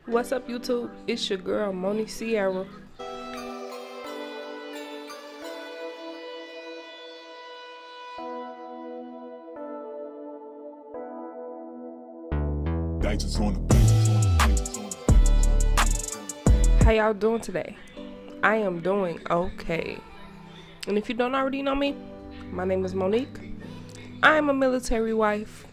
What's up, YouTube? It's your girl, Moni Sierra. How y'all doing today? I am doing okay. And if you don't already know me, my name is Monique. I am a military wife.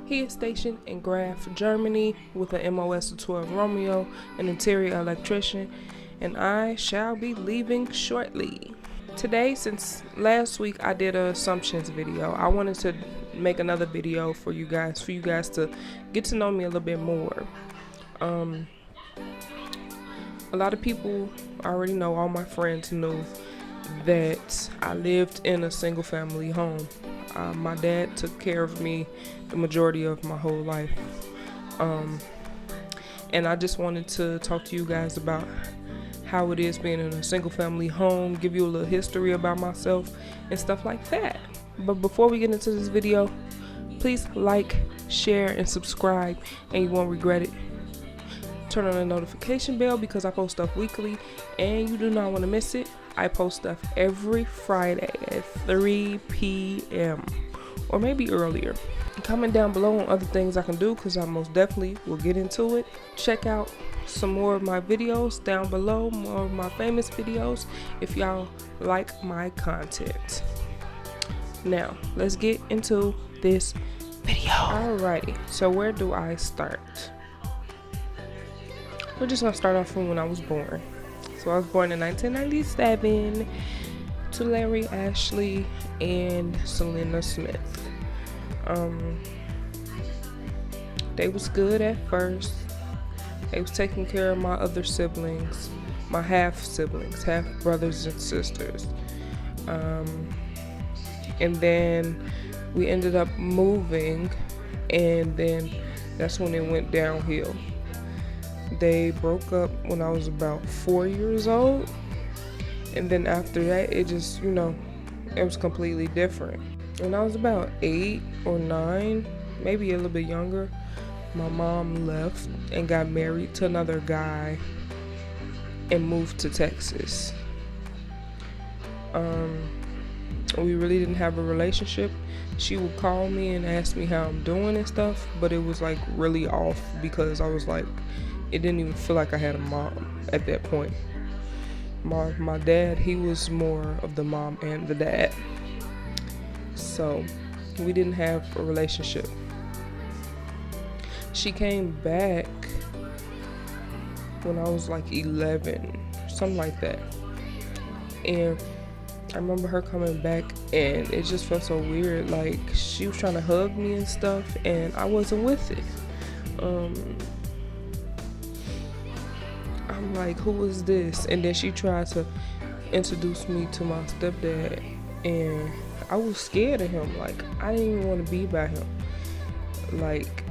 He is stationed in Graf, Germany with an MOS of 12 Romeo, an interior electrician, and I shall be leaving shortly. Today, since last week I did a assumptions video, I wanted to make another video for you guys to get to know me a little bit more. A lot of people already know, all my friends knew that I lived in a single family home. My dad took care of me the majority of my whole life. And I just wanted to talk to you guys about how it is being in a single family home, give you a little history about myself and stuff like that. But before we get into this video, please like, share, and subscribe, and you won't regret it. Turn on the notification bell because I post stuff weekly and you do not want to miss it. I post stuff every Friday at 3 p.m. or maybe earlier. Comment down below on other things I can do because I most definitely will get into it. Check out some more of my videos down below, more of my famous videos if y'all like my content. Now, let's get into this video. Alrighty, so where do I start? We're just gonna start off from when I was born. So I was born in 1997 to Larry, Ashley, and Selena Smith. They was good at first. They was taking care of my other siblings, my half siblings, half brothers and sisters. And then we ended up moving, and then that's when it went downhill. They broke up when I was about 4 years old, and then after that it just, it was completely different. When I was about 8 or 9, maybe a little bit younger, my mom left and got married to another guy and moved to Texas. We really didn't have a relationship. She would call me and ask me how I'm doing and stuff, but it was like really off because I was like, it didn't even feel like I had a mom at that point. My dad, he was more of the mom and the dad. So we didn't have a relationship. She came back when I was like 11, something like that. And I remember her coming back and it just felt so weird. Like she was trying to hug me and stuff and I wasn't with it. I'm like, who is this? And then she tried to introduce me to my stepdad and I was scared of him. Like I didn't even want to be by him. Like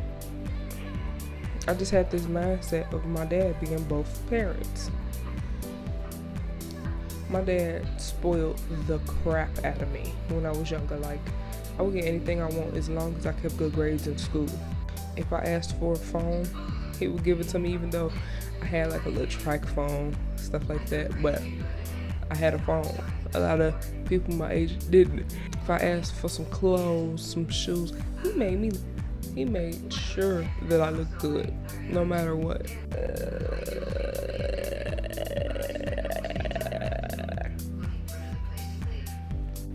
I just had this mindset of my dad being both parents. My dad spoiled the crap out of me when I was younger. Like I would get anything I want as long as I kept good grades in school. If I asked for a phone, he would give it to me even though I had like a little track phone, stuff like that, but I had a phone. A lot of people my age didn't. If I asked for some clothes, some shoes, he made sure that I looked good, no matter what.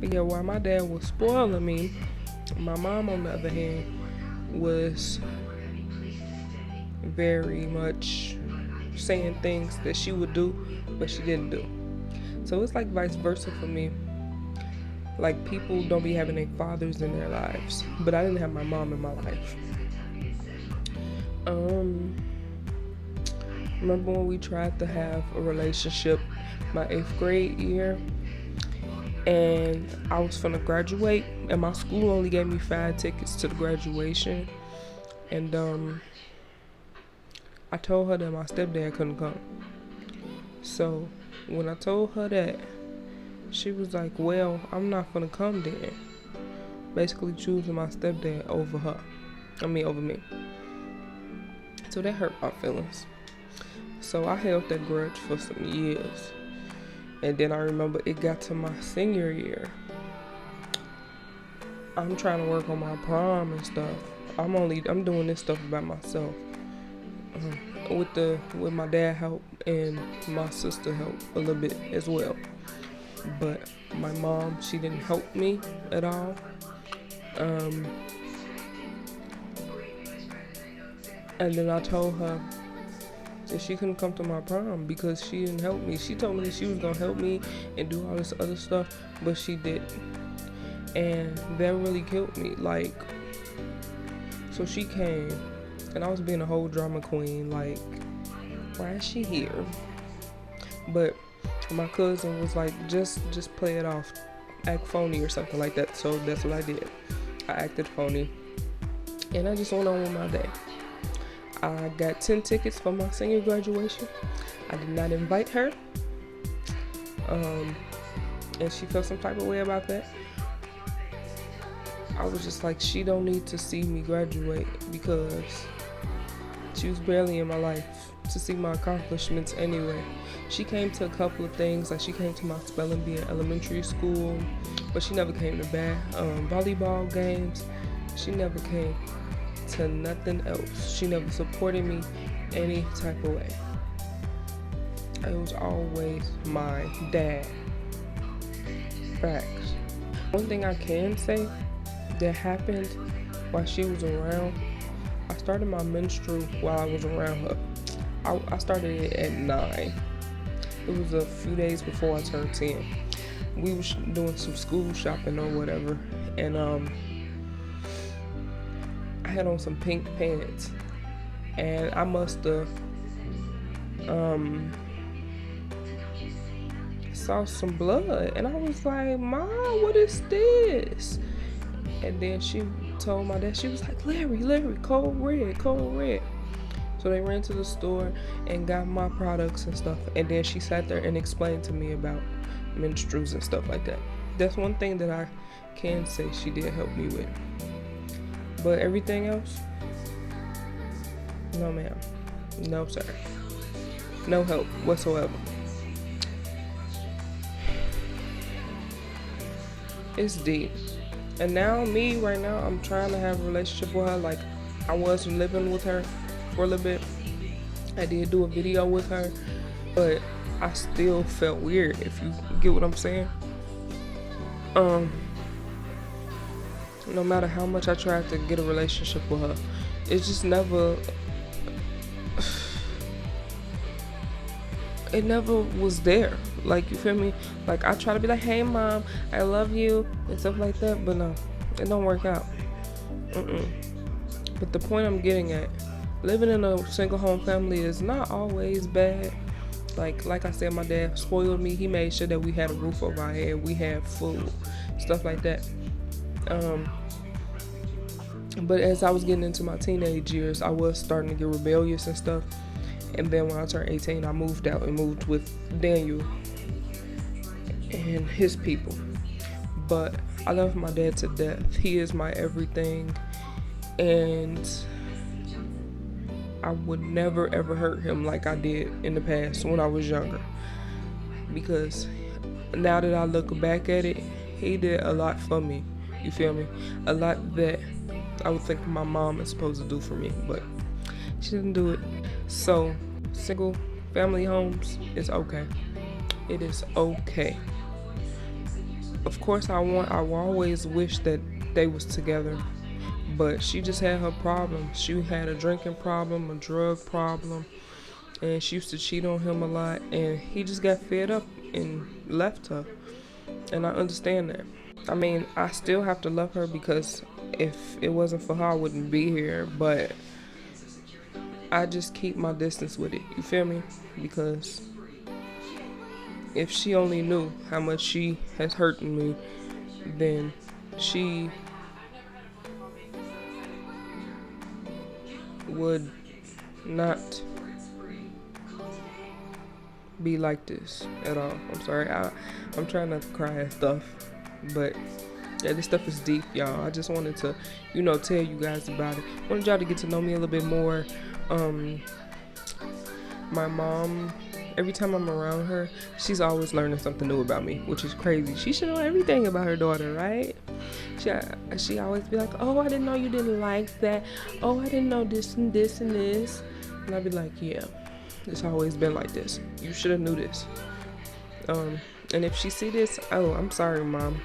But yeah, while my dad was spoiling me, my mom, on the other hand, was very much saying things that she would do, but she didn't do. So it's like vice versa for me. Like people don't be having their fathers in their lives, but I didn't have my mom in my life. Remember when we tried to have a relationship my 8th grade year, and I was finna graduate, and my school only gave me 5 tickets to the graduation, and I told her that my stepdad couldn't come. So when I told her that, she was like, well, I'm not gonna come then. Basically choosing my stepdad over me. So that hurt my feelings. So I held that grudge for some years. And then I remember it got to my senior year. I'm trying to work on my prom and stuff. I'm doing this stuff by myself. With my dad help and my sister help a little bit as well. But my mom, she didn't help me at all. And then I told her that she couldn't come to my prom because she didn't help me. She told me that she was gonna help me and do all this other stuff, but she didn't. And that really killed me. Like, so she came, and I was being a whole drama queen. Like, why is she here? But my cousin was like, just play it off, act phony or something like that. So that's what I did. I acted phony, and I just went on with my day. I got 10 tickets for my senior graduation. I did not invite her, and she felt some type of way about that. I was just like, she don't need to see me graduate because she was barely in my life to see my accomplishments anyway. She came to a couple of things, like she came to my spelling bee in elementary school, but she never came to volleyball games. She never came to nothing else. She never supported me any type of way. It was always my dad. Facts. One thing I can say that happened while she was around, I started my menstrual while I was around her. I started it at 9. It was a few days before I turned 10. We was doing some school shopping or whatever, and I had on some pink pants, and I must have saw some blood, and I was like, Mom, what is this? And then she told my dad, she was like, Larry, cold red. So they ran to the store and got my products and stuff, and then she sat there and explained to me about menstruals and stuff like that. That's one thing that I can say she did help me with. But everything else, no ma'am, no sir, no help whatsoever. It's deep. And now right now, I'm trying to have a relationship with her. Like, I was living with her for a little bit. I did do a video with her, but I still felt weird, if you get what I'm saying. No matter how much I tried to get a relationship with her, it just never was there. Like, you feel me? Like, I try to be like, hey mom, I love you and stuff like that, but no, it don't work out. But the point I'm getting at, living in a single home family is not always bad. Like I said, my dad spoiled me. He made sure that we had a roof over our head, we had food, stuff like that. But as I was getting into my teenage years, I was starting to get rebellious and stuff. And then when I turned 18, I moved out and moved with Daniel and his people. But I love my dad to death. He is my everything. And I would never ever hurt him like I did in the past when I was younger. Because now that I look back at it, he did a lot for me. You feel me? A lot that I would think my mom is supposed to do for me, but she didn't do it. So, single family homes is okay. It is okay. Of course, I will always wish that they was together, but she just had her problems. She had a drinking problem, a drug problem, and she used to cheat on him a lot, and he just got fed up and left her. And I understand that. I mean, I still have to love her because if it wasn't for her, I wouldn't be here, but I just keep my distance with it. You feel me? Because if she only knew how much she has hurt me, then she would not be like this at all. I'm sorry. I'm trying not to cry and stuff, but yeah, this stuff is deep, y'all. I just wanted to, tell you guys about it. Wanted y'all to get to know me a little bit more. My mom, every time I'm around her, she's always learning something new about me, which is crazy. She should know everything about her daughter, right? She always be like, oh, I didn't know you didn't like that. Oh, I didn't know this and this and this. And I'd be like, yeah, it's always been like this. You should have knew this. And if she see this, oh, I'm sorry, Mom,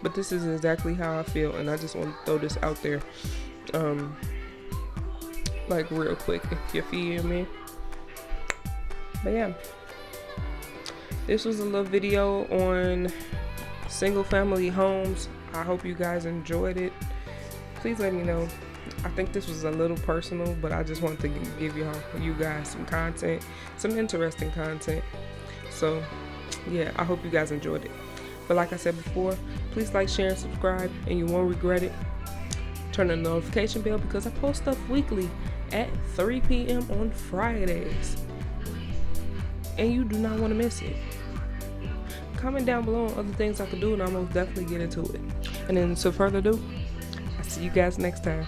but this is exactly how I feel, and I just want to throw this out there, like real quick, if you feel me. But yeah, this was a little video on single family homes. I hope you guys enjoyed it. Please let me know. I think this was a little personal, but I just wanted to give you guys some content, some interesting content. So yeah, I hope you guys enjoyed it. But like I said before, please like, share, and subscribe, and you won't regret it. Turn on the notification bell because I post stuff weekly at 3 p.m. on Fridays, and you do not want to miss it. Comment down below on other things I could do, and I'll most definitely get into it. And then, so further ado, I'll see you guys next time.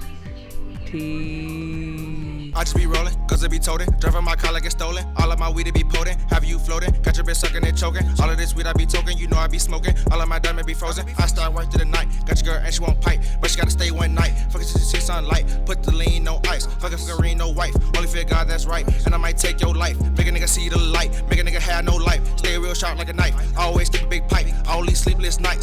Peace. I just be rolling, cause it be toting. Driving my car like it's stolen. All of my weed it be potent. Have you floating? Got your bitch sucking and choking. All of this weed I be toking. You know I be smoking. All of my diamond be frozen. I start work through the night. Got your girl and she won't pipe, but she gotta stay one night. Fuck it till she see sunlight. Put the lean, no ice. Fuck it, green, no wife. Only fear God, that's right. And I might take your life. Make a nigga see the light. Make a nigga have no life. Stay real sharp like a knife. Always keep a big pipe. All these sleepless nights.